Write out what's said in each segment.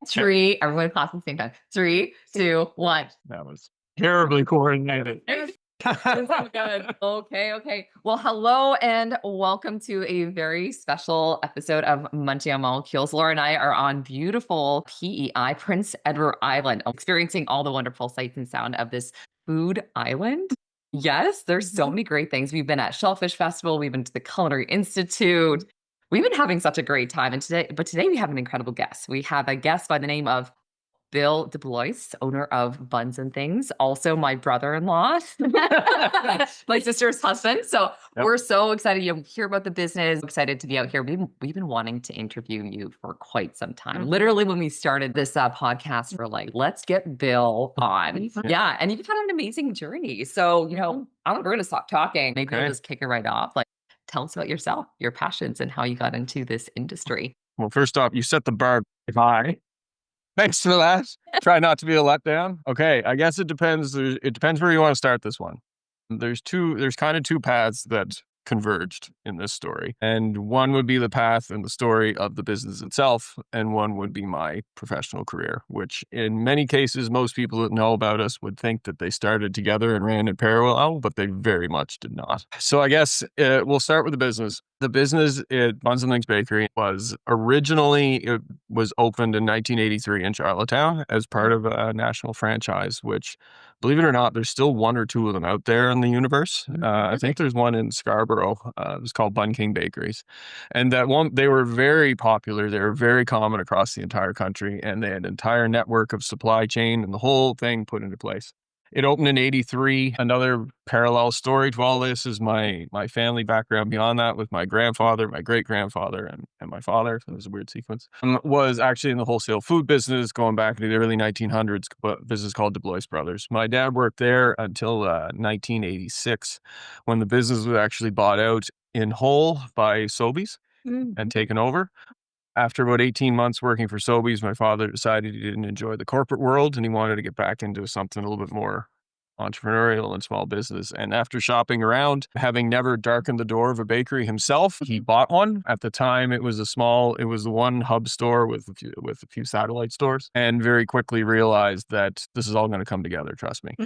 Three, everyone clap at the same time. 3, 2, 1. That was terribly coordinated. So good. Okay. Well, hello and welcome to a very special episode of Munching on Molecules. Lara and I are on beautiful PEI, Prince Edward Island, experiencing all the wonderful sights and sound of this food island. Yes, there's so many great things. We've been at Shellfish Festival. We've been to the Culinary Institute. We've been having such a great time. And today we have an incredible guest. We have a guest by the name of Bill DeBlois, owner of Buns and Things, also my brother-in-law, my sister's husband. So We're so excited to hear about the business, excited to be out here. We've been wanting to interview you for quite some time. Literally, when we started this podcast, we're like, let's get Bill on. Yeah, and you've had an amazing journey. So, we're going to stop talking. Maybe we'll just kick it right off. Tell us about yourself, your passions, and how you got into this industry. Well, first off, you set the bar high. Thanks for that. Try not to be a letdown. Okay, I guess it depends. It depends where you want to start this one. There's kind of two paths that converged in this story. And one would be the path and the story of the business itself, and one would be my professional career, which in many cases, most people that know about us would think that they started together and ran in parallel, but they very much did not. So I guess we'll start with the business. The business at Buns and Things Bakery was opened in 1983 in Charlottetown as part of a national franchise, which, believe it or not, there's still one or two of them out there in the universe. I think there's one in Scarborough. It was called Buns Things Bakeries. And that one, they were very popular. They were very common across the entire country. And they had an entire network of supply chain and the whole thing put into place. It opened in 83. Another parallel story to all this is my family background beyond that with my grandfather, my great-grandfather, and my father. So it was a weird sequence. Was actually in the wholesale food business going back to the early 1900s, a business called DeBlois Brothers. My dad worked there until 1986 when the business was actually bought out in whole by Sobeys and taken over. After about 18 months working for Sobeys, my father decided he didn't enjoy the corporate world and he wanted to get back into something a little bit more entrepreneurial and small business. And after shopping around, having never darkened the door of a bakery himself, he bought one. At the time, it was the one hub store with a few satellite stores, and very quickly realized that this is all going to come together. Trust me.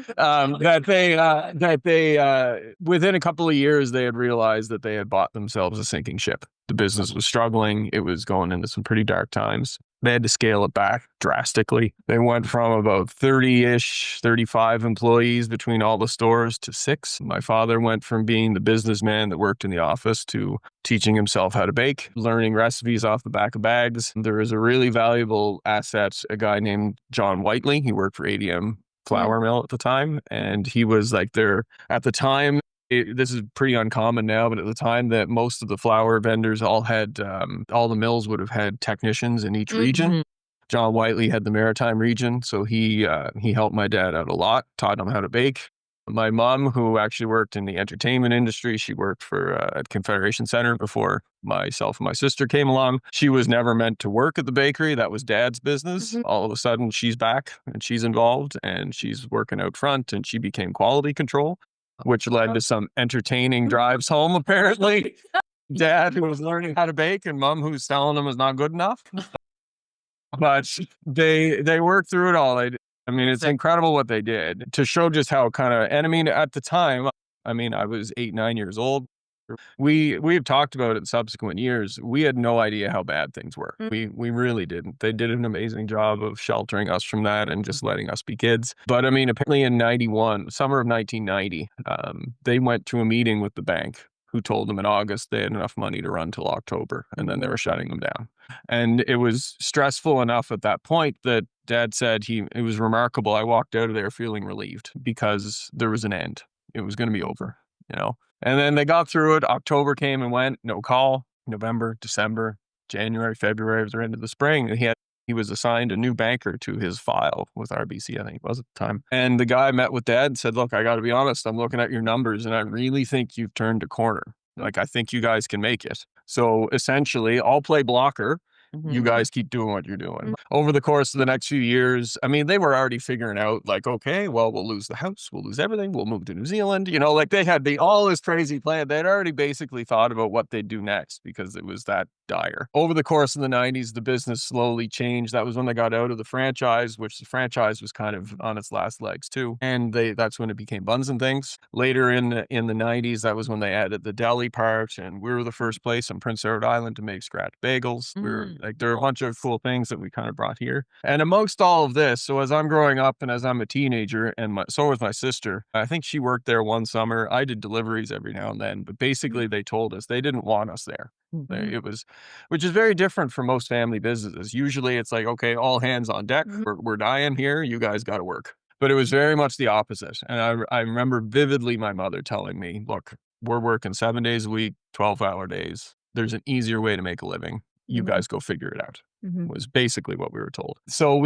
Within a couple of years, they had realized that they had bought themselves a sinking ship. The business was struggling. It was going into some pretty dark times. They had to scale it back drastically. They went from about 30-ish, 35 employees between all the stores to 6. My father went from being the businessman that worked in the office to teaching himself how to bake, learning recipes off the back of bags. There was a really valuable asset, a guy named John Whiteley. He worked for ADM Flour Mill at the time, and he was like there at the time. This is pretty uncommon now, but at the time that most of the flour vendors all the mills would have had technicians in each region. John Whiteley had the Maritime region, so he helped my dad out a lot, taught him how to bake. My mom, who actually worked in the entertainment industry, she worked for at Confederation Center before myself and my sister came along. She was never meant to work at the bakery. That was Dad's business. All of a sudden, she's back and she's involved and she's working out front, and she became quality control, which led to some entertaining drives home, apparently. Dad, who was learning how to bake, and Mom, who's telling him is not good enough. But they worked through it all. It's incredible what they did to show just how at the time, I was 8, 9 years old. We've talked about it in subsequent years. We had no idea how bad things were. We really didn't. They did an amazing job of sheltering us from that and just letting us be kids. But apparently in summer of 1990, they went to a meeting with the bank, who told them in August they had enough money to run till October, and then they were shutting them down. And it was stressful enough at that point that Dad said it was remarkable. I walked out of there feeling relieved because there was an end. It was going to be over, And then they got through it. October came and went, no call. November, December, January, February was the end of the spring. And he was assigned a new banker to his file with RBC, I think it was at the time. And the guy met with Dad and said, look, I got to be honest, I'm looking at your numbers and I really think you've turned a corner. I think you guys can make it. So essentially, I'll play blocker You guys keep doing what you're doing. Over the course of the next few years, I mean, they were already figuring out like, okay, well, we'll lose the house, we'll lose everything, we'll move to New Zealand. Like they had all this crazy plan. They'd already basically thought about what they'd do next because it was that dire. Over the course of the 90s, the business slowly changed. That was when they got out of the franchise, which the franchise was kind of on its last legs too. And that's when it became Buns and Things. Later in the 90s, that was when they added the deli part, and we were the first place on Prince Edward Island to make scratch bagels. We were like, there are a bunch of cool things that we kind of brought here. And amongst all of this, so as I'm growing up and as I'm a teenager, and so was my sister, I think she worked there one summer. I did deliveries every now and then, but basically they told us they didn't want us there. It was, which is very different from most family businesses. Usually it's like, okay, all hands on deck. We're dying here. You guys got to work. But it was very much the opposite. And I remember vividly my mother telling me, look, we're working 7 days a week, 12-hour days. There's an easier way to make a living. You guys go figure it out. Was basically what we were told. So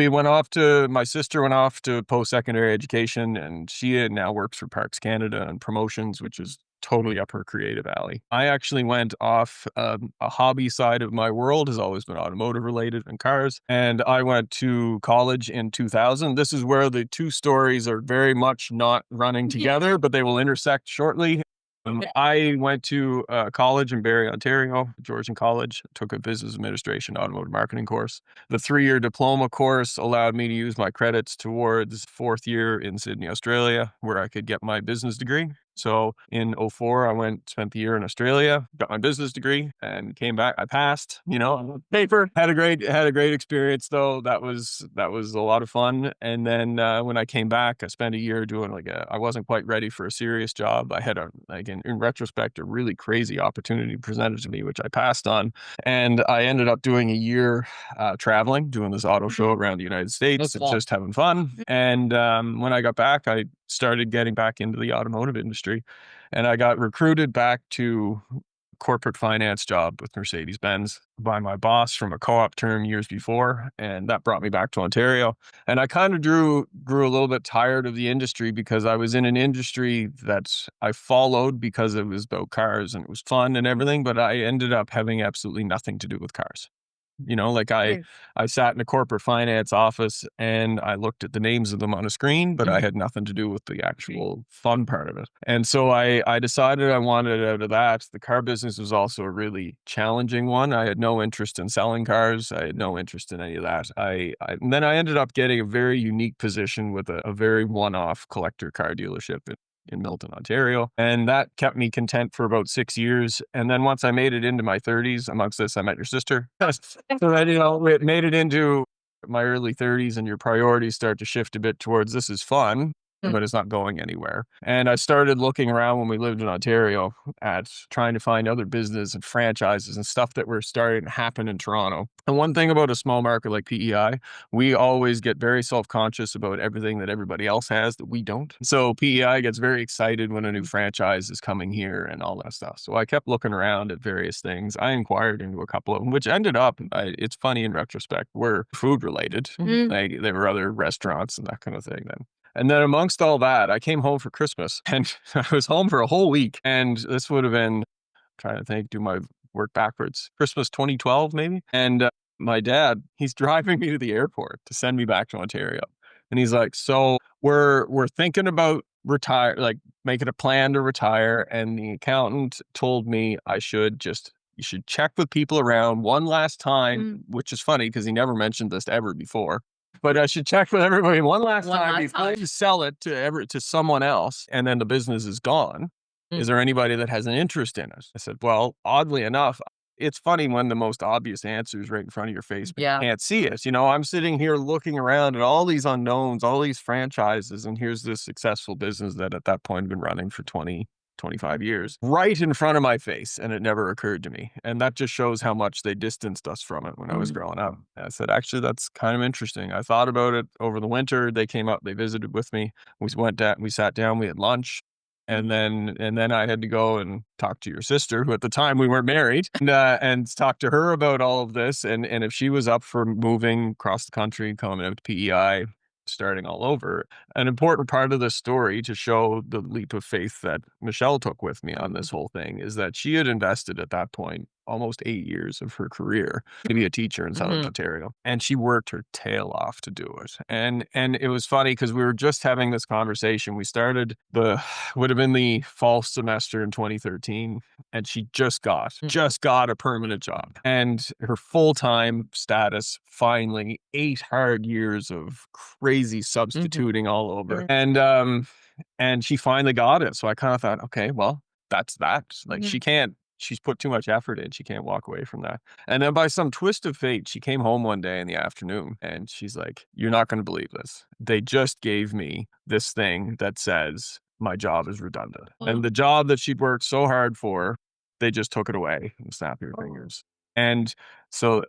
my sister went off to post-secondary education, and she now works for Parks Canada and promotions, which is totally up her creative alley. I actually went off a hobby side of my world has always been automotive related and cars. And I went to college in 2000. This is where the two stories are very much not running together, but they will intersect shortly. I went to college in Barrie, Ontario, Georgian College, took a business administration automotive marketing course. The 3-year diploma course allowed me to use my credits towards fourth year in Sydney, Australia, where I could get my business degree. So in 2004, I spent the year in Australia, got my business degree, and came back. I passed, on paper. Had a great experience though. That was a lot of fun. And then when I came back, I spent a year doing I wasn't quite ready for a serious job. I had in retrospect, a really crazy opportunity presented to me, which I passed on. And I ended up doing a year traveling, doing this auto show around the United States, and just having fun. And when I got back, I started getting back into the automotive industry, and I got recruited back to corporate finance job with Mercedes-Benz by my boss from a co-op term years before, and that brought me back to Ontario. And I kind of grew a little bit tired of the industry because I was in an industry that I followed because it was about cars and it was fun and everything, but I ended up having absolutely nothing to do with cars. I sat in a corporate finance office and I looked at the names of them on a screen, but I had nothing to do with the actual fun part of it. And so I decided I wanted out of that. The car business was also a really challenging one. I had no interest in selling cars. I had no interest in any of that. And then I ended up getting a very unique position with a very one-off collector car dealership in Milton, Ontario. And that kept me content for about 6 years. And then once I made it into my 30s, amongst this, I met your sister. So then, it made it into my early 30s, and your priorities start to shift a bit towards this is fun, but it's not going anywhere. And I started looking around when we lived in Ontario at trying to find other business and franchises and stuff that were starting to happen in Toronto. And one thing about a small market like PEI, we always get very self-conscious about everything that everybody else has that we don't. So PEI gets very excited when a new franchise is coming here and all that stuff. So I kept looking around at various things. I inquired into a couple of them, which ended up, it's funny in retrospect, were food related. There were other restaurants and that kind of thing then. And then amongst all that, I came home for Christmas, and I was home for a whole week. And this would have been, trying to think, do my work backwards, Christmas 2012 maybe. And my dad, he's driving me to the airport to send me back to Ontario. And he's like, so we're thinking about making a plan to retire. And the accountant told me you should check with people around one last time, which is funny because he never mentioned this ever before. But I should check with everybody one last time before you sell it to someone else, and then the business is gone. Is there anybody that has an interest in it? I said, well, oddly enough, it's funny when the most obvious answer is right in front of your face, but you can't see it. I'm sitting here looking around at all these unknowns, all these franchises, and here's this successful business that at that point had been running for 25 years right in front of my face, and it never occurred to me. And that just shows how much they distanced us from it when I was growing up. And I said, actually, that's kind of interesting. I thought about it over the winter. They came up, they visited with me. We sat down, we had lunch. And then I had to go and talk to your sister, who at the time we weren't married, and talk to her about all of this. And if she was up for moving across the country, coming out to PEI, starting all over. An important part of the story to show the leap of faith that Michelle took with me on this whole thing is that she had invested at that point almost 8 years of her career to be a teacher in Southern Ontario. And she worked her tail off to do it. And it was funny because we were just having this conversation. We started would have been the fall semester in 2013, and she just got a permanent job. And her full-time status, finally, 8 hard years of crazy substituting all over. And she finally got it. So I kind of thought, okay, well, that's that. Like she's put too much effort in. She can't walk away from that. And then by some twist of fate, she came home one day in the afternoon and she's like, you're not going to believe this. They just gave me this thing that says my job is redundant. And the job that she'd worked so hard for, they just took it away and snapped your fingers. And so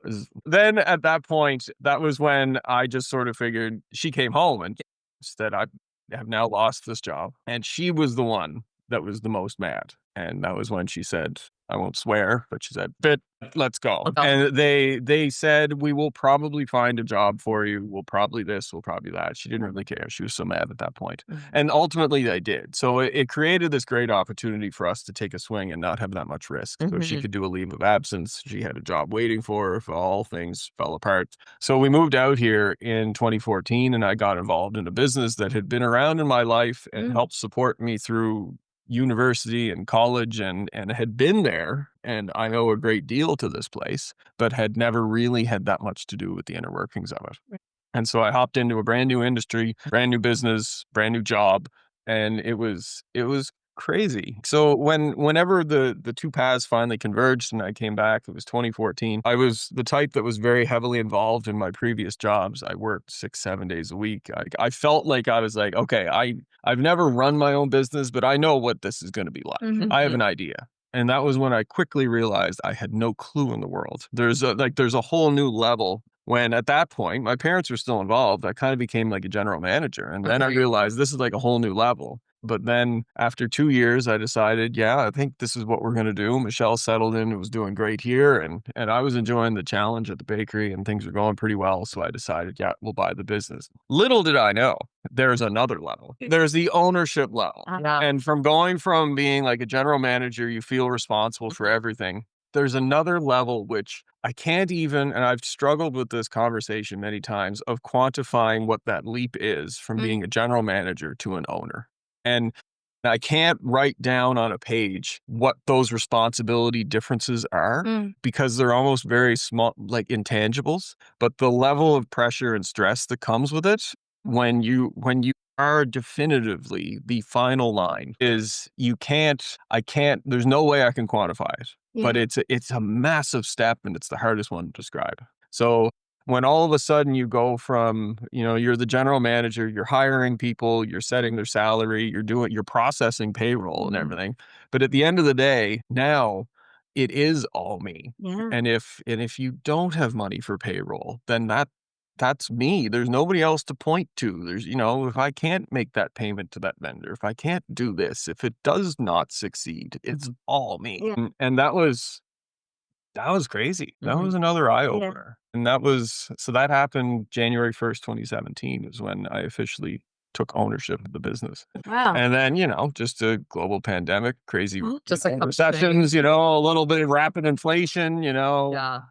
then at that point, that was when I just sort of figured she came home and said, I have now lost this job. And she was the one that was the most mad. And that was when she said, I won't swear, but she said, "Bit, let's go." And they said, we will probably find a job for you. We'll probably this, we'll probably that. She didn't really care. She was so mad at that point. And ultimately they did. So it created this great opportunity for us to take a swing and not have that much risk. So she could do a leave of absence. She had a job waiting for her if all things fell apart. So we moved out here in 2014 and I got involved in a business that had been around in my life and helped support me through university and college and had been there, and I owe a great deal to this place, but had never really had that much to do with the inner workings of it. And so I hopped into a brand new industry, brand new business, brand new job, and it was crazy. So whenever the two paths finally converged and I came back, it was 2014. I was the type that was very heavily involved in my previous jobs. I worked 6-7 days a week. I felt like I was like, okay, I've never run my own business, but I know what this is going to be like. I have an idea. And that was when I quickly realized I had no clue in the world. There's a whole new level. When at that point, my parents were still involved, I kind of became like a general manager. And then I realized this is like a whole new level. But then after 2 years, I decided, yeah, I think this is what we're going to do. Michelle settled in, it was doing great here. And I was enjoying the challenge at the bakery and things were going pretty well. So I decided, yeah, we'll buy the business. Little did I know, there's another level. There's the ownership level. And from going from being like a general manager, you feel responsible for everything. There's another level, which I can't even, and I've struggled with this conversation many times, of quantifying what that leap is from being a general manager to an owner. And I can't write down on a page what those responsibility differences are because they're almost very small, like intangibles. But the level of pressure and stress that comes with it when you are definitively the final line is there's no way I can quantify it. But it's a massive step and it's the hardest one to describe. So when all of a sudden you go from, you're the general manager, you're hiring people, you're setting their salary, you're processing payroll and everything. But at the end of the day, now it is all me. And if you don't have money for payroll, then that's me. There's nobody else to point to. There's, if I can't make that payment to that vendor, if I can't do this, if it does not succeed, it's all me. And that was crazy. That was another eye opener. And that happened January 1st, 2017 is when I officially took ownership of the business. Wow. And then, just a global pandemic, crazy Just like recessions, a little bit of rapid inflation,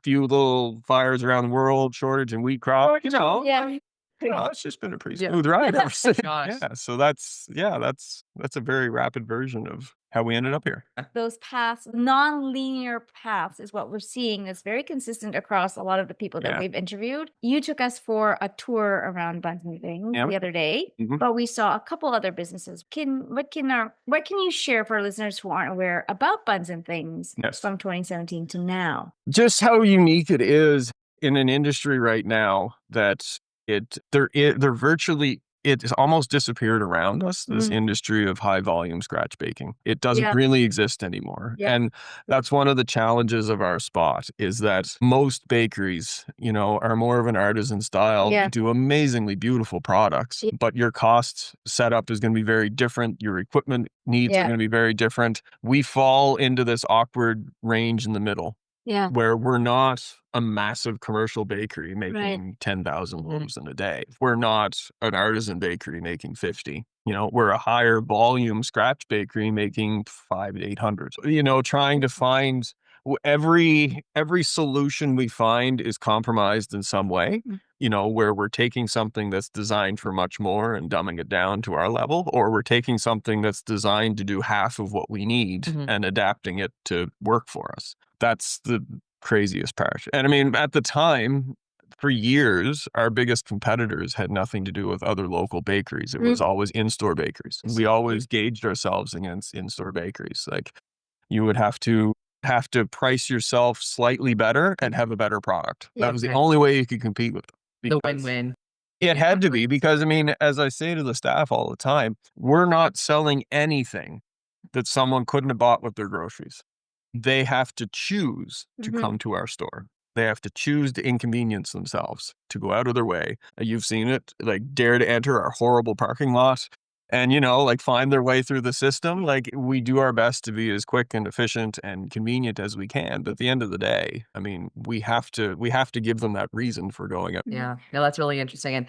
few little fires around the world, shortage in wheat crop, it's just been a pretty smooth ride ever since. Yeah. So that's a very rapid version of how we ended up here. Those paths, non-linear paths, is what we're seeing. That's very consistent across a lot of the people that we've interviewed. You took us for a tour around Buns and Things the other day, but we saw a couple other businesses. What can you share for our listeners who aren't aware about Buns and Things from 2017 to now? Just how unique it is in an industry right now that it's almost disappeared around us, this industry of high volume scratch baking. It doesn't really exist anymore. And that's one of the challenges of our spot is that most bakeries, are more of an artisan style, do amazingly beautiful products, but your cost setup is going to be very different. Your equipment needs are going to be very different. We fall into this awkward range in the middle. Where we're not a massive commercial bakery making 10,000 loaves in a day. We're not an artisan bakery making 50. We're a higher volume scratch bakery making 500 to 800. Trying to find every solution we find is compromised in some way, where we're taking something that's designed for much more and dumbing it down to our level, or we're taking something that's designed to do half of what we need and adapting it to work for us. That's the craziest part. And I mean, at the time, for years, our biggest competitors had nothing to do with other local bakeries. It was always in-store bakeries. We always gauged ourselves against in-store bakeries. Like, you would have to price yourself slightly better and have a better product. That was the only way you could compete with them. The win-win. It had to be, because, I mean, as I say to the staff all the time, we're not selling anything that someone couldn't have bought with their groceries. They have to choose to come to our store. They have to choose to inconvenience themselves, to go out of their way. You've seen it, like, dare to enter our horrible parking lot and, like, find their way through the system. Like, we do our best to be as quick and efficient and convenient as we can. But at the end of the day, I mean, we have to give them that reason for going out. Yeah, no, that's really interesting. And,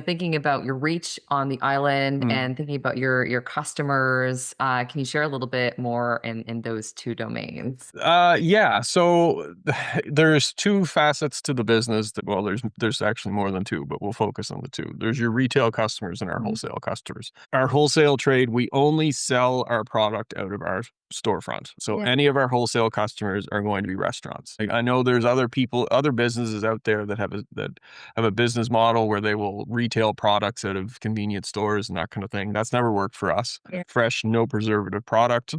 thinking about your reach on the island and thinking about your customers, can you share a little bit more in those two domains? Yeah. So there's two facets to the business. Well, there's actually more than two, but we'll focus on the two. There's your retail customers and our wholesale customers. Our wholesale trade, we only sell our product out of our storefront. So any of our wholesale customers are going to be restaurants. Like, I know there's other businesses out there that have a business model where they will retail products out of convenience stores and that kind of thing. That's never worked for us. Fresh, no preservative product.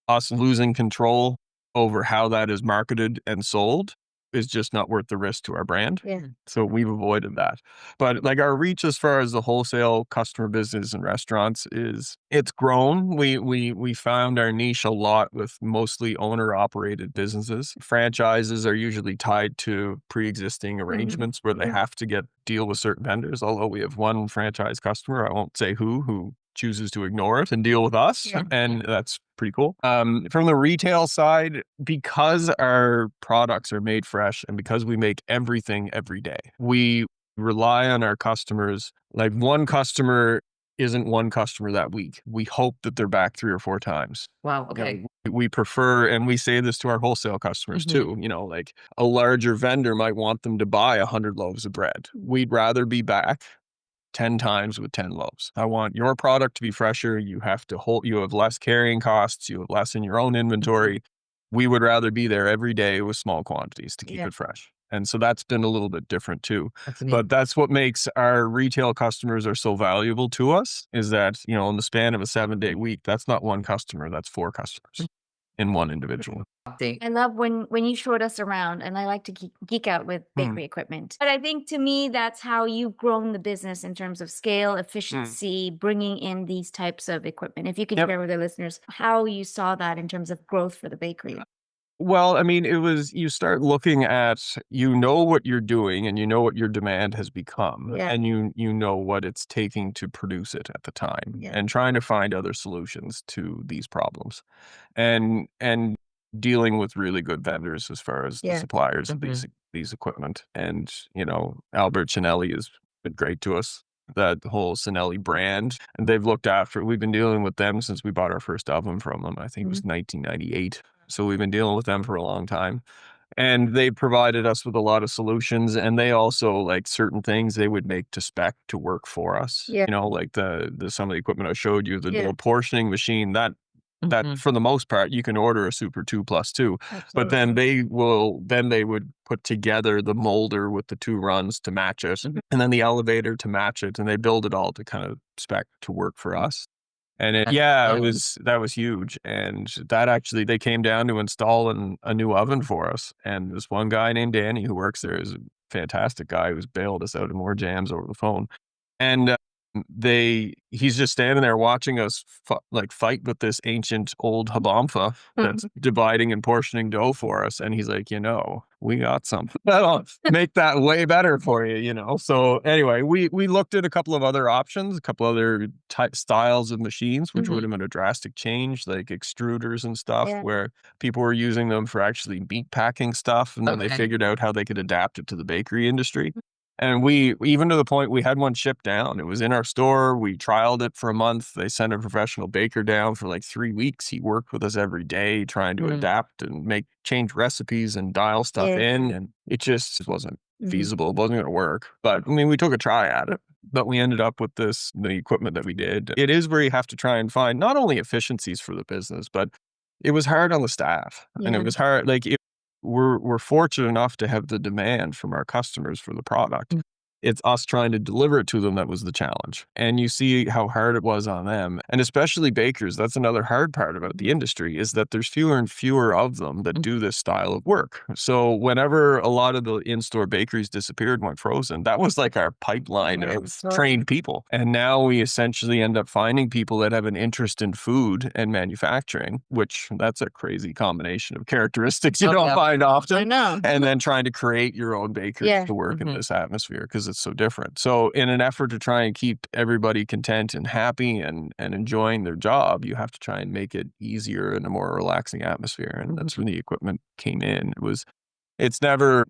Us losing control over how that is marketed and sold is just not worth the risk to our brand. So we've avoided that. But, like, our reach as far as the wholesale customer business and restaurants it's grown. We found our niche a lot with mostly owner operated businesses. Franchises are usually tied to pre-existing arrangements where they have to deal with certain vendors. Although we have one franchise customer, I won't say who chooses to ignore it and deal with us. And that's pretty cool. From the retail side, because our products are made fresh and because we make everything every day, we rely on our customers. Like, one customer isn't one customer that week. We hope that they're back 3 or 4 times. Wow. Okay. We prefer, and we say this to our wholesale customers too, like, a larger vendor might want them to buy 100 loaves of bread. We'd rather be back 10 times with 10 loaves. I want your product to be fresher. You have less carrying costs. You have less in your own inventory. We would rather be there every day with small quantities to keep it fresh. And so that's been a little bit different too. But that's what makes our retail customers are so valuable to us, is that, in the span of a 7-day week, that's not one customer, that's 4 customers in one individual. I love when you showed us around, and I like to geek out with bakery equipment. But I think, to me, that's how you've grown the business in terms of scale, efficiency, bringing in these types of equipment. If you could share with our listeners how you saw that in terms of growth for the bakery. Well, I mean, you start looking at, what you're doing and what your demand has become, and you know what it's taking to produce it at the time, and trying to find other solutions to these problems, and dealing with really good vendors as far as the suppliers of these equipment. And, Albert Cinelli has been great to us. That whole Cinelli brand, and we've been dealing with them since we bought our first oven from them. I think it was 1998. So we've been dealing with them for a long time. And they provided us with a lot of solutions, and they also, like, certain things they would make to spec to work for us. Like the some of the equipment I showed you, the little portioning machine, that for the most part you can order a Super 2+2. But then they would put together the molder with the 2 runs to match it, and then the elevator to match it, and they build it all to kind of spec to work for us. And that was huge. And that actually, they came down to install a new oven for us. And this one guy named Danny who works there is a fantastic guy who's bailed us out of more jams over the phone. And he's just standing there watching us fight with this ancient old habamfa that's dividing and portioning dough for us. And he's like, we got something that'll make that way better for you, So anyway, we looked at a couple of other options, a couple other styles of machines, which would have been a drastic change, like extruders and stuff, where people were using them for actually meat packing stuff. And then they figured out how they could adapt it to the bakery industry. And we, even to the point we had one shipped down. It was in our store. We trialed it for a month. They sent a professional baker down for like 3 weeks. He worked with us every day trying to adapt and change recipes and dial stuff in. And it just wasn't feasible. It wasn't going to work. But I mean, we took a try at it. But we ended up with the equipment that we did. It is where you have to try and find not only efficiencies for the business, but it was hard on the staff. And it was hard. Like, we're fortunate enough to have the demand from our customers for the product. It's us trying to deliver it to them that was the challenge. And you see how hard it was on them. And especially bakers, that's another hard part about the industry, is that there's fewer and fewer of them that do this style of work. So whenever a lot of the in-store bakeries disappeared and went frozen, that was like our pipeline of trained people. And now we essentially end up finding people that have an interest in food and manufacturing, which that's a crazy combination of characteristics you don't find often. I know. And then trying to create your own bakers to work in this atmosphere, because it's so different. So in an effort to try and keep everybody content and happy and enjoying their job, you have to try and make it easier and a more relaxing atmosphere. And that's when the equipment came in. It's never,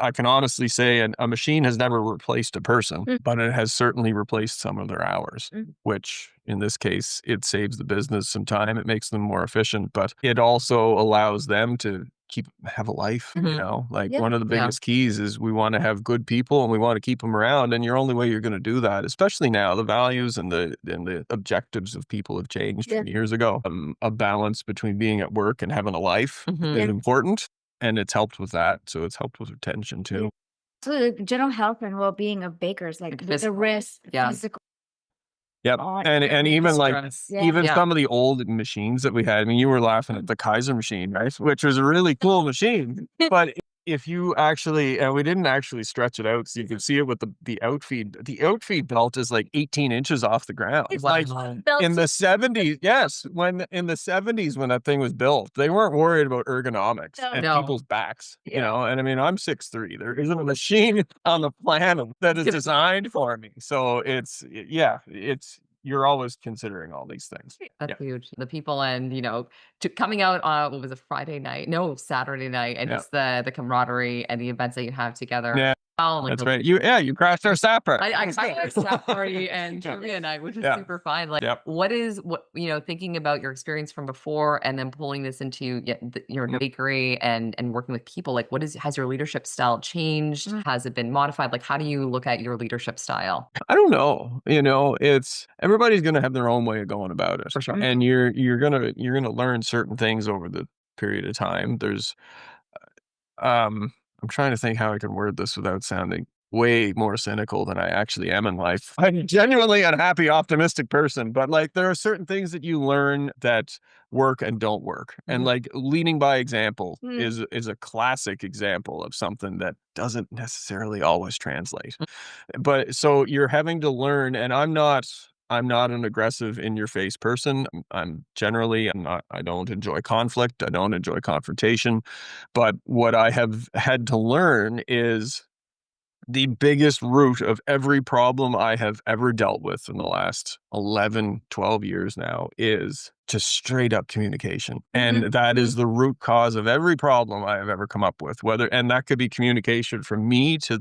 I can honestly say a machine has never replaced a person, but it has certainly replaced some of their hours, which in this case, it saves the business some time. It makes them more efficient, but it also allows them to have a life, you know, like one of the biggest keys is we want to have good people and we want to keep them around. And your only way you're going to do that, especially now, the values and the objectives of people have changed from years ago. A balance between being at work and having a life is important. And it's helped with that. So it's helped with retention too. So the general health and well-being of bakers, like the risk, physical. Yep. And even even some of the old machines that we had, I mean, you were laughing at the Kaiser machine, right? Which was a really cool machine. But if you actually, and we didn't actually stretch it out so you can see it with the outfeed. The outfeed belt is like 18 inches off the ground. It's like in the 70s, in the 70s when that thing was built, they weren't worried about ergonomics and people's backs, you know? And I mean, I'm 6'3". There isn't a machine on the planet that is designed for me. So you're always considering all these things. That's huge. The people and, coming out on, what was it, Saturday night, and just the camaraderie and the events that you have together. Yeah. That's right. You crashed our staff party. I crashed our staff party and trivia night, which is super fun. Like, what thinking about your experience from before and then pulling this into your bakery and working with people, like has your leadership style changed? Has it been modified? Like, how do you look at your leadership style? I don't know. It's everybody's going to have their own way of going about it. For sure. And you're going to learn certain things over the period of time. There's I'm trying to think how I can word this without sounding way more cynical than I actually am in life. I'm genuinely a happy, optimistic person, but like there are certain things that you learn that work and don't work. And like leading by example is a classic example of something that doesn't necessarily always translate. But so you're having to learn, and I'm not an aggressive in your face person. I don't enjoy conflict. I don't enjoy confrontation. But what I have had to learn is the biggest root of every problem I have ever dealt with in the last 11, 12 years now is just straight up communication. And that is the root cause of every problem I have ever come up with, and that could be communication from me to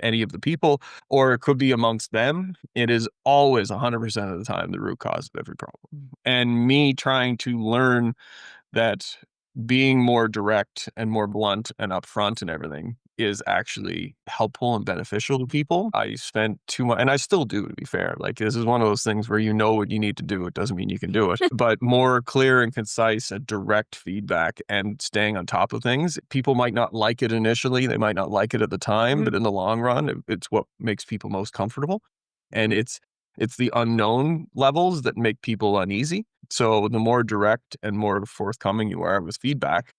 any of the people, or it could be amongst them. It is always 100% of the time the root cause of every problem. And me trying to learn that being more direct and more blunt and upfront and everything is actually helpful and beneficial to people. I spent too much, and I still do, to be fair. Like, this is one of those things where you know what you need to do. It doesn't mean you can do it, but more clear and concise and direct feedback and staying on top of things. People might not like it initially. They might not like it at the time, but in the long run, it's what makes people most comfortable. And it's the unknown levels that make people uneasy. So the more direct and more forthcoming you are with feedback,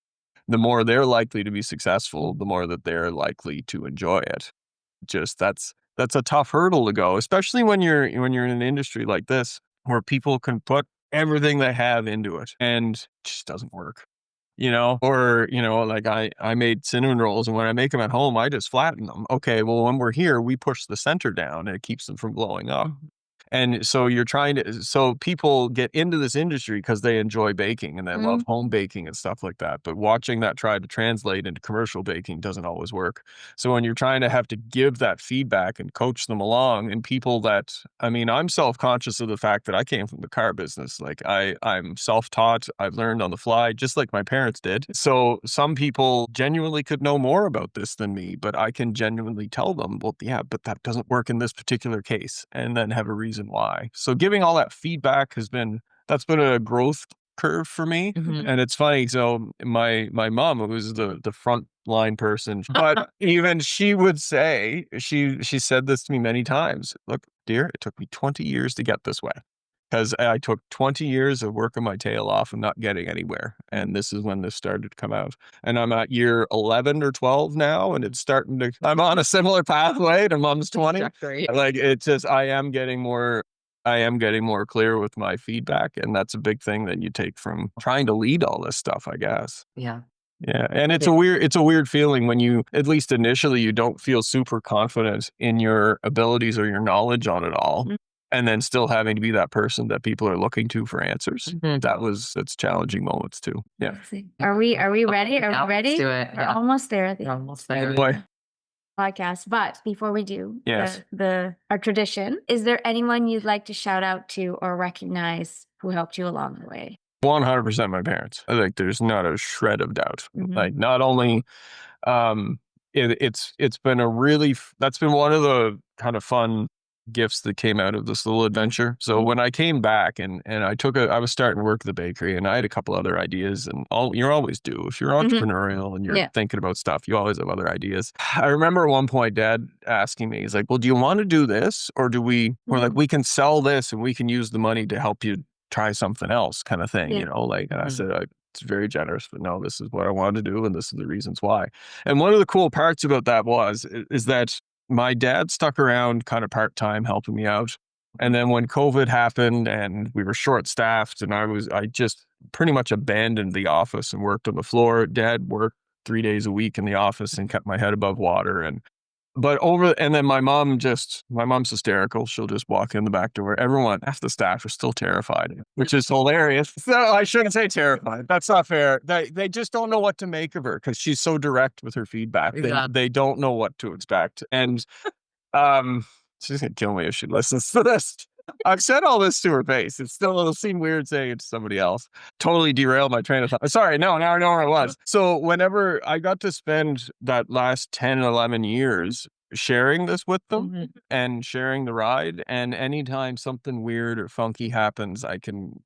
the more they're likely to be successful, the more that they're likely to enjoy it. Just that's a tough hurdle to go, especially when you're in an industry like this where people can put everything they have into it and it just doesn't work. Like I made cinnamon rolls, and when I make them at home, I just flatten them. Okay, well, when we're here, we push the center down and it keeps them from blowing up. And so you're trying to, so people get into this industry because they enjoy baking and they love home baking and stuff like that. But watching that try to translate into commercial baking doesn't always work. So when you're trying to have to give that feedback and coach them along, and people that, I mean, I'm self-conscious of the fact that I came from the car business. Like I'm self-taught. I've learned on the fly, just like my parents did. So some people genuinely could know more about this than me, but I can genuinely tell them, well, yeah, but that doesn't work in this particular case, and then have a reason why. So giving all that feedback that's been a growth curve for me. And it's funny. So my mom, who was the front line person, but even she would say, she said this to me many times. Look, dear, it took me 20 years to get this way. Because I took 20 years of working my tail off and not getting anywhere. And this is when this started to come out. And I'm at year 11 or 12 now, and it's starting to, I'm on a similar pathway to mom's 20. Like, it's just, I am getting more clear with my feedback. And that's a big thing that you take from trying to lead all this stuff, I guess. Yeah. Yeah. And it's a weird feeling when you, at least initially, you don't feel super confident in your abilities or your knowledge on it all. And then still having to be that person that people are looking to for answers. That's challenging moments too. Yeah. Are we ready? Are we ready? Let's do it. We're almost there. We're almost there. Boy. Podcast. But before we do, yes, our tradition, is there anyone you'd like to shout out to or recognize who helped you along the way? 100% my parents. I think there's not a shred of doubt. Like, not only it's been a really that's been one of the kind of fun gifts that came out of this little adventure. So when I came back and I was starting to work at the bakery, and I had a couple other ideas, and you always do. If you're entrepreneurial and you're thinking about stuff, you always have other ideas. I remember at one point Dad asking me, he's like, well, do you want to do this, or do we're like, we can sell this and we can use the money to help you try something else, kind of thing, you know, like, and I said, it's very generous, but no, this is what I wanted to do, and this is the reasons why. And one of the cool parts about that is that my dad stuck around kind of part-time helping me out. And then when COVID happened and we were short-staffed, and I just pretty much abandoned the office and worked on the floor. Dad worked 3 days a week in the office and kept my head above water. And then my mom's hysterical. She'll just walk in the back door. Everyone, half the staff are still terrified, which is hilarious. So I shouldn't say terrified. That's not fair. They just don't know what to make of her because she's so direct with her feedback. They don't know what to expect. And she's going to kill me if she listens to this. I've said all this to her face. It'll seem weird saying it to somebody else. Totally derailed my train of thought. Sorry, no, now I know where I was. So whenever I got to spend that last 10, 11 years sharing this with them and sharing the ride, and anytime something weird or funky happens,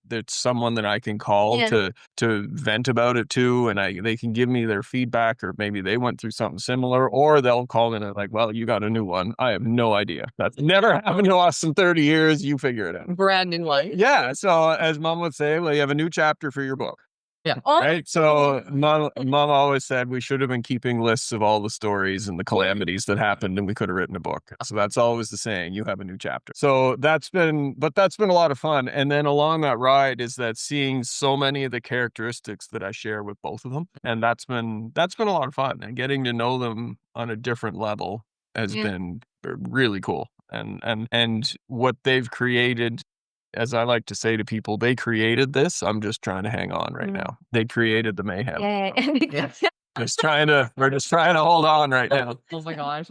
there's someone that I can call to vent about it to, and they can give me their feedback, or maybe they went through something similar, or they'll call in and like, well, you got a new one. I have no idea. That's never happened to us in 30 years. You figure it out. Brand new life. Yeah. So as Mom would say, well, you have a new chapter for your book. Yeah. Right. So mom always said we should have been keeping lists of all the stories and the calamities that happened, and we could have written a book. So that's always the saying, you have a new chapter. So that's been a lot of fun. And then along that ride is that seeing so many of the characteristics that I share with both of them. And that's been a lot of fun, and getting to know them on a different level has been really cool. And what they've created, as I like to say to people, they created this. I'm just trying to hang on right now. They created the mayhem. Yeah. We're just trying to hold on right now. Oh my gosh.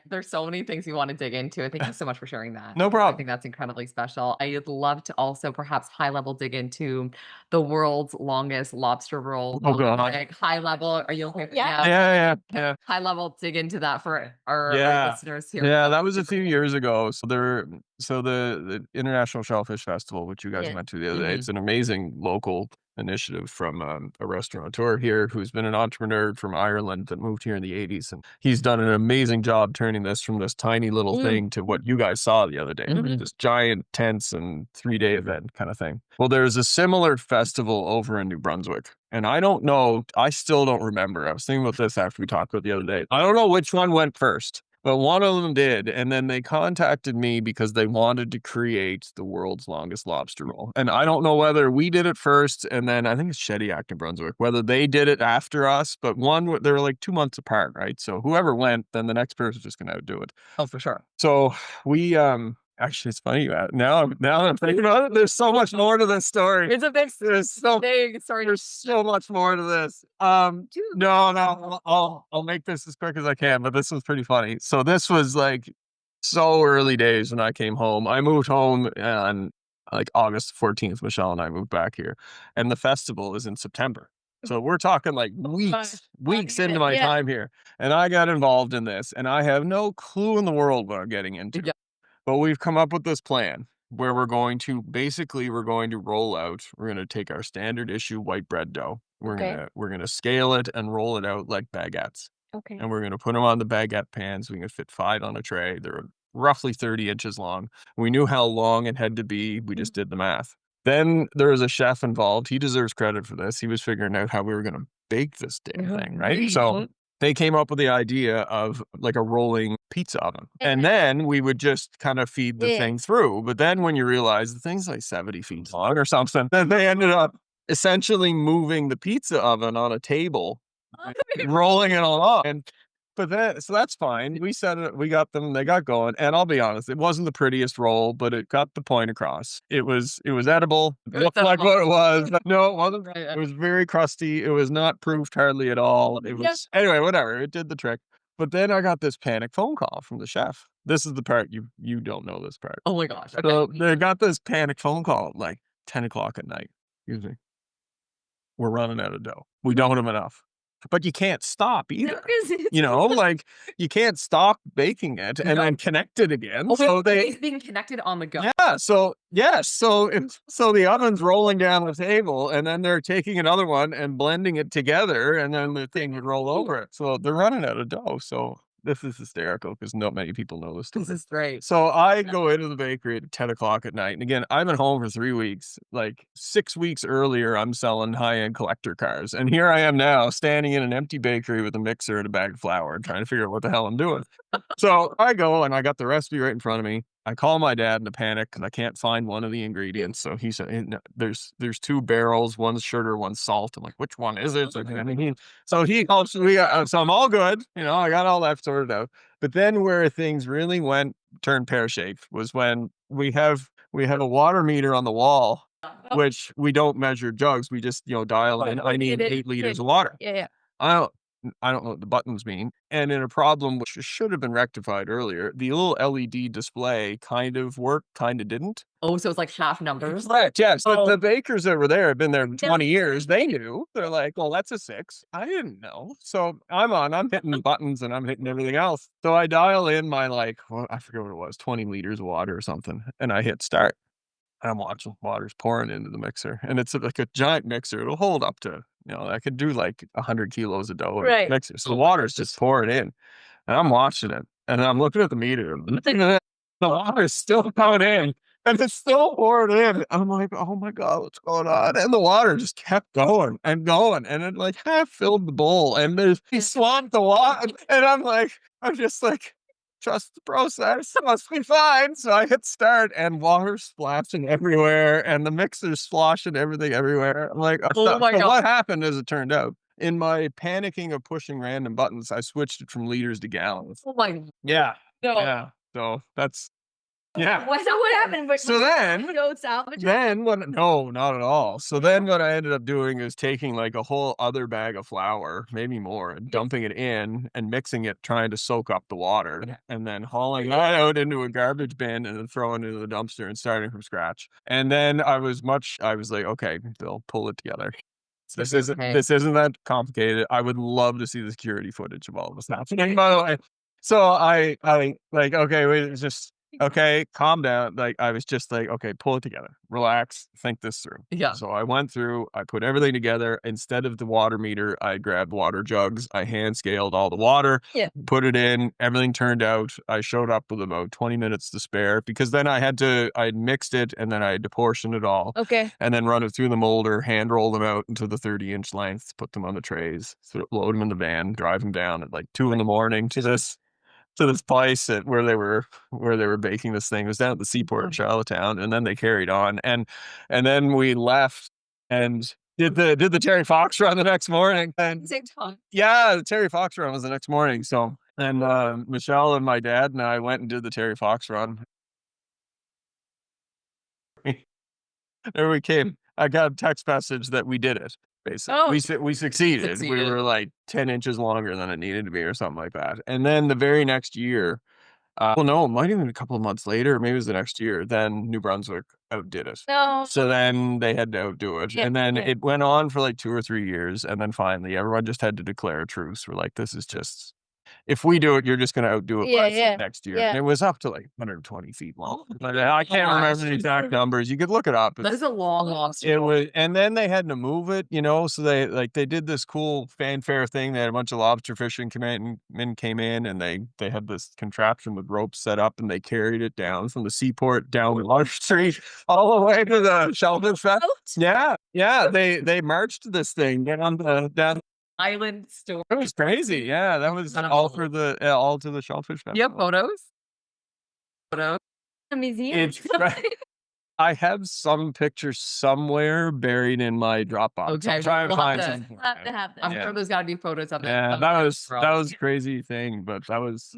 There's so many things we want to dig into. Thank you so much for sharing that. No problem. I think that's incredibly special. I'd love to also perhaps high level dig into the world's longest lobster roll. Oh God. Like, high level. Are you okay? Yeah. High level dig into that for our listeners here. Yeah, that was a few years ago. So the International Shellfish Festival, which you guys went to the other day, it's an amazing local initiative from a restaurateur here who's been an entrepreneur from Ireland that moved here in the 80s, and he's done an amazing job turning this from this tiny little thing to what you guys saw the other day, this giant tents and 3-day event kind of thing. Well, there's a similar festival over in New Brunswick, and I still don't remember. I was thinking about this after we talked about the other day. I don't know which one went first, but one of them did. And then they contacted me because they wanted to create the world's longest lobster roll. And I don't know whether we did it first, and then I think it's Shediac, New Brunswick, whether they did it after us, but they were like 2 months apart, right? So whoever went, then the next person's just going to outdo it. Oh, for sure. So we, Actually, it's funny. Now I'm thinking about it. There's so much more to this story. It's a big, There's so big story. There's so much more to this. No, I'll make this as quick as I can, but this was pretty funny. So this was like so early days when I came home. I moved home on like August 14th. Michelle and I moved back here, and the festival is in September. So we're talking like weeks into my time here, and I got involved in this, and I have no clue in the world what I'm getting into. Yeah. But we've come up with this plan where we're going to roll out. We're going to take our standard issue white bread dough. We're going to scale it and roll it out like baguettes. Okay. And we're going to put them on the baguette pans. We can fit 5 on a tray. They're roughly 30 inches long. We knew how long it had to be. We just did the math. Then there was a chef involved. He deserves credit for this. He was figuring out how we were going to bake this damn thing, right? So they came up with the idea of like a rolling pizza oven. And then we would just kind of feed the thing through. But then when you realize the thing's like 70 feet long or something, then they ended up essentially moving the pizza oven on a table, rolling it along. So that's fine. We set it, we got them, they got going. And I'll be honest, it wasn't the prettiest roll, but it got the point across. It was edible. It looked like what it was. No, it wasn't. It was very crusty. It was not proofed hardly at all. It was anyway, whatever. It did the trick. But then I got this panic phone call from the chef. This is the part you don't know this part. Oh my gosh. Okay. So they got this panic phone call at like 10 o'clock at night. Excuse me. We're running out of dough. We don't have enough. But you can't stop either. Like you can't stop baking it and then connect it again. So it's being connected on the go. Yeah. So yes. So the oven's rolling down the table, and then they're taking another one and blending it together, and then the thing would roll over it. So they're running out of dough. So this is hysterical because not many people know this. This is great. So I go into the bakery at 10 o'clock at night. And again, I've been home for 3 weeks. Like 6 weeks earlier, I'm selling high-end collector cars. And here I am now standing in an empty bakery with a mixer and a bag of flour and trying to figure out what the hell I'm doing. So I go and I got the recipe right in front of me. I call my dad in a panic because I can't find one of the ingredients. So he said, there's 2 barrels, one's sugar, one's salt. I'm like, which one is it? So he helps me. So I'm all good. I got all that sorted out. But then where things really turned pear-shaped was when we have a water meter on the wall, which we don't measure jugs. We just, dial in. I need 8 liters of water. Yeah. I don't know what the buttons mean. And in a problem which should have been rectified earlier, the little LED display kind of worked, kind of didn't. Oh, so it's like half numbers. Right, yes. But the bakers that were there have been there 20 years. They knew. They're like, well, that's a 6. I didn't know. So I'm hitting the buttons and I'm hitting everything else. So I dial in my I forget what it was, 20 liters of water or something. And I hit start. I'm watching water's pouring into the mixer. And it's like a giant mixer. It'll hold up to, I could do like 100 kilos of dough in a mixer. So the water's just pouring in. And I'm watching it. And I'm looking at the meter. The water's still coming in. And it's still pouring in. I'm like, oh my God, what's going on? And the water just kept going and going. And it like half filled the bowl. And he swamped the water. And I'm just like, trust the process. It must be fine. So I hit start and water splashing everywhere and the mixer's sloshing everything everywhere. I'm like, oh my God. What happened as it turned out? In my panicking of pushing random buttons, I switched it from liters to gallons. Oh my God. Yeah. No. Yeah. So that's, yeah. What happened? So then, no, not at all. So then what I ended up doing is taking like a whole other bag of flour, maybe more, and dumping it in and mixing it, trying to soak up the water, and then hauling that out into a garbage bin and then throwing it into the dumpster and starting from scratch. And then I was like, okay, Bill, pull it together. This isn't that complicated. I would love to see the security footage of all of this happening, by the way. So I like, okay, wait, just okay, calm down. Like I was just like, okay, pull it together, relax, think this through. Yeah. So I went through, I put everything together. Instead of the water meter, I grabbed water jugs. I hand scaled all the water, put it in, everything turned out. I showed up with about 20 minutes to spare because then I'd mixed it and then I had to portion it all. Okay. And then run it through the molder, hand roll them out into the 30-inch lengths, put them on the trays, load them in the van, drive them down at like 2 a.m. to this place where they were baking this thing. It was down at the seaport in Charlottetown, and then they carried on, and then we left and did the Terry Fox run the next morning. And same time. Yeah, the Terry Fox run was the next morning. So and Michelle and my dad and I went and did the Terry Fox run. There we came. I got a text message that we did it. Basically, we succeeded. We were like 10 inches longer than it needed to be, or something like that. And then the very next year, well, no, it might have been a couple of months later, maybe it was the next year. Then New Brunswick outdid it. No. So then they had to outdo it, and then it went on for like 2 or 3 years, and then finally everyone just had to declare a truce. We're like, this is just. If we do it, you're just going to outdo it next year. And it was up to like 120 feet long. But I can't remember the exact numbers. You could look it up. That is a long It was, and then they had to move it, so they did this cool fanfare thing. They had a bunch of lobster fishing men came in, and they had this contraption with ropes set up, and they carried it down from the seaport down Water Street all the way to the Shellfish Fest. Yeah. They marched this thing down island store. It was crazy. Yeah, that was all for all to the Shellfish Festival. You have photos? A museum. I have some pictures somewhere buried in my Dropbox. Okay, I'm trying to find some. Have to have them. I'm sure there's got to be photos of it. Yeah, that was a crazy thing, but that was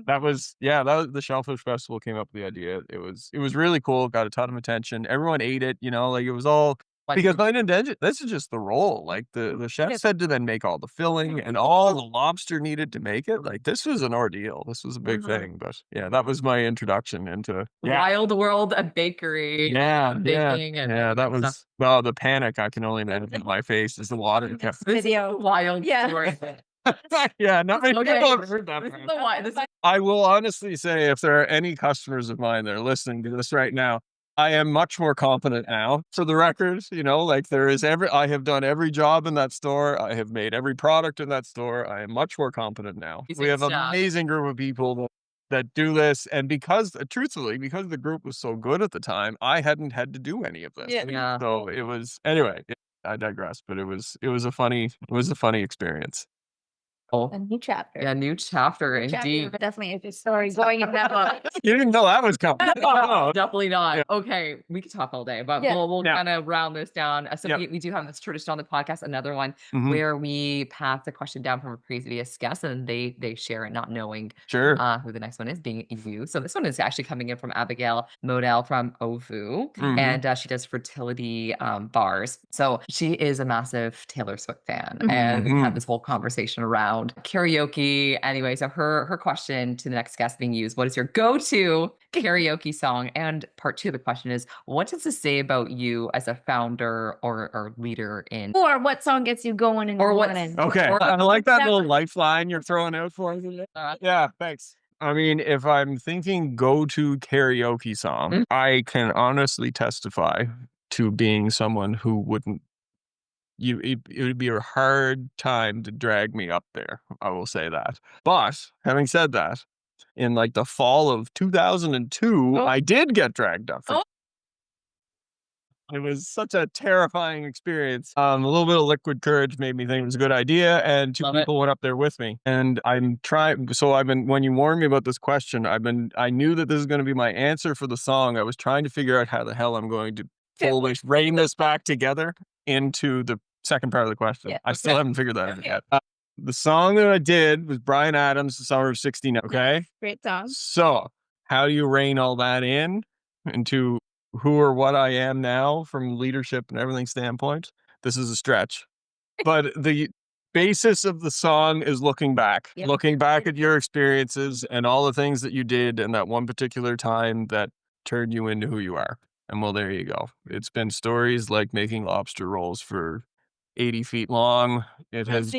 the Shellfish Festival came up with the idea. It was really cool. Got a ton of attention. Everyone ate it. Like it was all. Because this is just the roll. Like the chefs had to then make all the filling and all the lobster needed to make it. Like this was an ordeal. This was a big thing. But yeah, that was my introduction into wild world of bakery. Yeah, baking that was stuff. Well, the panic I can only imagine in my face as the water kept. Video. Wild. Yeah. Yeah, not many people have heard that. I will honestly say, if there are any customers of mine that are listening to this right now, I am much more confident now. For the record, like I have done every job in that store. I have made every product in that store. I am much more confident now. We have an amazing group of people that do this. And truthfully, because the group was so good at the time, I hadn't had to do any of this. Yeah. So it was, anyway, I digress, but it was a funny experience. A new chapter. Yeah, new chapter indeed. Definitely a good story going in that book. You didn't know that was coming. No, definitely not. Yeah. Okay, we could talk all day, but we'll kind of round this down. So we do have this tradition on the podcast, another one where we pass the question down from a previous guest, and they share it, not knowing who the next one is, being you. So this one is actually coming in from Abigail Modell from Ovu, and she does fertility bars. So she is a massive Taylor Swift fan, and we had this whole conversation around karaoke. Anyway, so her question to the next guest being used, what is your go-to karaoke song? And part 2 of the question is, what does this say about you as a founder or leader in? Or what song gets you going in the morning? Okay, I like that little lifeline you're throwing out for us. Yeah, thanks. I mean, if I'm thinking go-to karaoke song, I can honestly testify to being someone who wouldn't. It would be a hard time to drag me up there. I will say that. But having said that, in like the fall of 2002, I did get dragged up. It was such a terrifying experience. A little bit of liquid courage made me think it was a good idea, and 2 people went up there with me. And I'm trying. So when you warned me about this question, I knew that this is going to be my answer for the song. I was trying to figure out how the hell I'm going to fully rein this back together into the second part of the question. Yeah. I still haven't figured that out yet. The song that I did was Bryan Adams' The Summer of '69. Okay. Great song. So how do you rein all that into who or what I am now from leadership and everything standpoint? This is a stretch, but the basis of the song is looking back at your experiences and all the things that you did in that one particular time that turned you into who you are. And well, there you go. It's been stories like making lobster rolls for 80 feet long. It's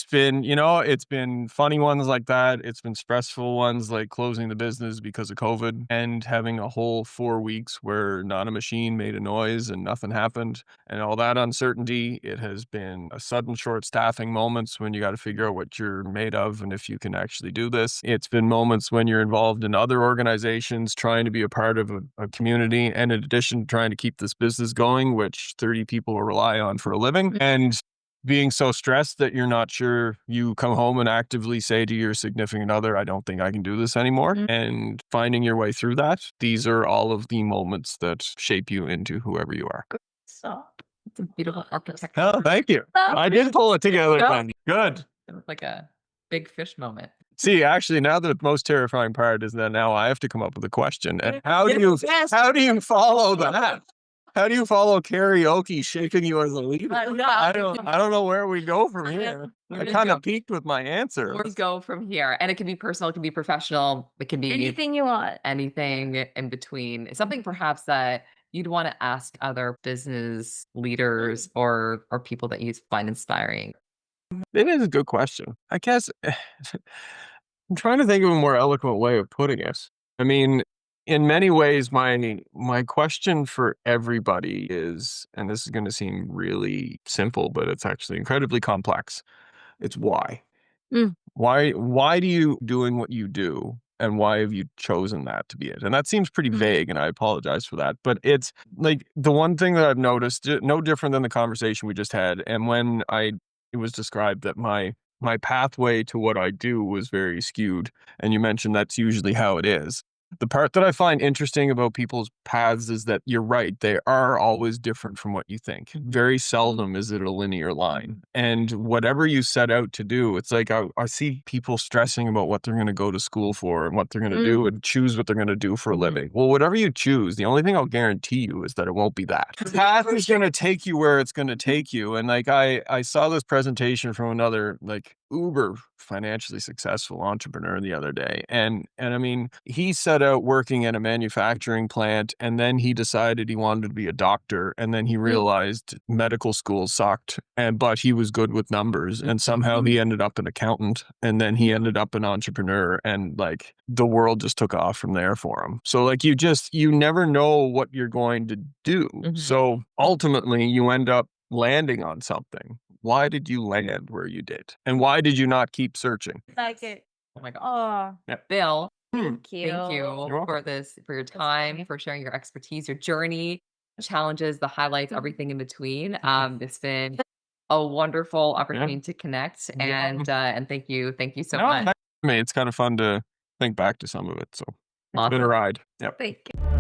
been funny ones like that. It's been stressful ones like closing the business because of COVID and having a whole 4 weeks where not a machine made a noise and nothing happened and all that uncertainty. It has been a sudden short staffing moments when you got to figure out what you're made of and if you can actually do this. It's been moments when you're involved in other organizations trying to be a part of a community, and in addition to trying to keep this business going, which 30 people rely on for a living, and being so stressed that you're not sure. You come home and actively say to your significant other, I don't think I can do this anymore. And finding your way through that. These are all of the moments that shape you into whoever you are. So it's a beautiful architecture. Oh, thank you. I did pull it together. Good. It was like a big fish moment. See, actually, now the most terrifying part is that now I have to come up with a question. And how do you follow that? How do you follow karaoke shaping you as a leader? I I don't know where we go from here. I kind of peaked with my answer. Where we go from here. And it can be personal, it can be professional, it can be Anything you want. anything in between. Something perhaps that you'd want to ask other business leaders or people that you find inspiring. It is a good question. I guess I'm trying to think of a more eloquent way of putting it. I mean, in many ways, my question for everybody is, and this is going to seem really simple, but it's actually incredibly complex. It's why. Mm. Why do you doing what you do? And why have you chosen that to be it? And that seems pretty vague, and I apologize for that. But it's like the one thing that I've noticed, no different than the conversation we just had. And when it was described that my pathway to what I do was very skewed, and you mentioned that's usually how it is. The part that I find interesting about people's paths is that you're right, they are always different from what you think. Very seldom is it a linear line. And whatever you set out to do, it's like I see people stressing about what they're going to go to school for and what they're going to do and choose what they're going to do for a living. Well, whatever you choose, the only thing I'll guarantee you is that it won't be that. The path is going to take you where it's going to take you. And like I saw this presentation from another like uber financially successful entrepreneur the other day. And I mean, he set out working at a manufacturing plant, and then he decided he wanted to be a doctor, and then he realized medical school sucked, but he was good with numbers, and somehow he ended up an accountant, and then he ended up an entrepreneur, and like the world just took off from there for him. So like you never know what you're going to do. So ultimately you end up landing on something. Why did you land where you did? And why did you not keep searching? Like it. Oh my God. Oh, Yep. Bill, thank you. thank you welcome. for this, for your time, for sharing your expertise, your journey, challenges, the highlights, everything in between. It's been a wonderful opportunity to connect, and thank you so much. I mean, it's kind of fun to think back to some of it. So it's been a Awesome. ride. Yep. Thank you.